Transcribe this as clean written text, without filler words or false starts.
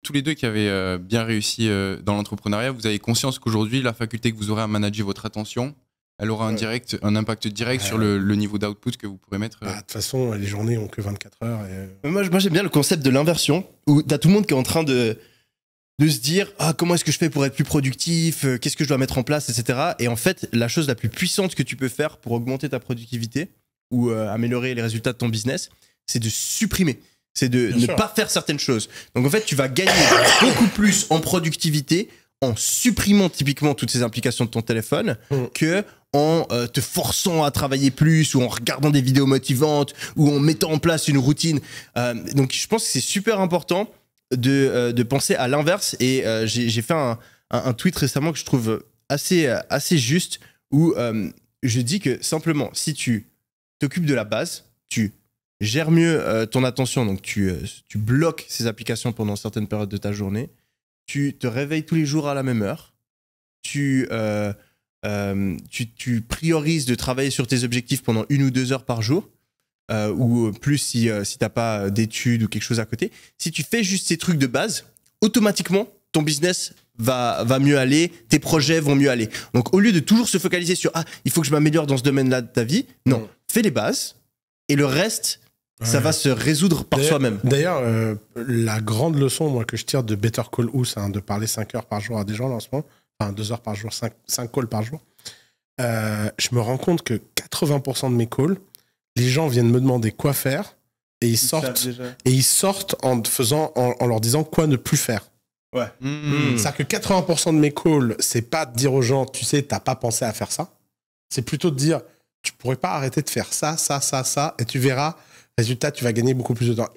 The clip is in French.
tous les deux qui avez bien réussi dans l'entrepreneuriat, vous avez conscience qu'aujourd'hui, la faculté que vous aurez à manager votre attention, elle aura un impact direct sur le niveau d'output que vous pourrez mettre. De toute façon, les journées ont que 24 heures. Moi j'aime bien le concept de l'inversion, où t'as tout le monde qui est en train de se dire comment est-ce que je fais pour être plus productif, qu'est-ce que je dois mettre en place, etc. Et en fait, la chose la plus puissante que tu peux faire pour augmenter ta productivité ou améliorer les résultats de ton business, c'est de supprimer. C'est de ne pas faire certaines choses. Donc en fait, tu vas gagner beaucoup plus en productivité en supprimant typiquement toutes ces implications de ton téléphone que en te forçant à travailler plus ou en regardant des vidéos motivantes ou en mettant en place une routine. Donc je pense que c'est super important de penser à l'inverse. Et j'ai fait un tweet récemment que je trouve assez juste où je dis que simplement, si tu t'occupes de la base, tu gères mieux ton attention, donc tu bloques ces applications pendant certaines périodes de ta journée, tu te réveilles tous les jours à la même heure, tu priorises de travailler sur tes objectifs pendant 1 ou 2 heures par jour, ou plus si t'as pas d'études ou quelque chose à côté. Si tu fais juste ces trucs de base, automatiquement, ton business va mieux aller, tes projets vont mieux aller. Donc au lieu de toujours se focaliser sur il faut que je m'améliore dans ce domaine-là de ta vie, non, fais les bases et le reste, ça va se résoudre par soi-même. D'ailleurs, la grande leçon moi, que je tire de Better Call Us, de parler 5 heures par jour à des gens là, en ce moment, enfin 2 heures par jour, 5 calls par jour, je me rends compte que 80% de mes calls, les gens viennent me demander quoi faire et ils sortent en leur disant quoi ne plus faire. Ouais. C'est-à-dire que 80% de mes calls, c'est pas de dire aux gens, tu sais, t'as pas pensé à faire ça. C'est plutôt de dire, tu pourrais pas arrêter de faire ça, ça, ça, ça, et tu verras, résultat, tu vas gagner beaucoup plus de temps.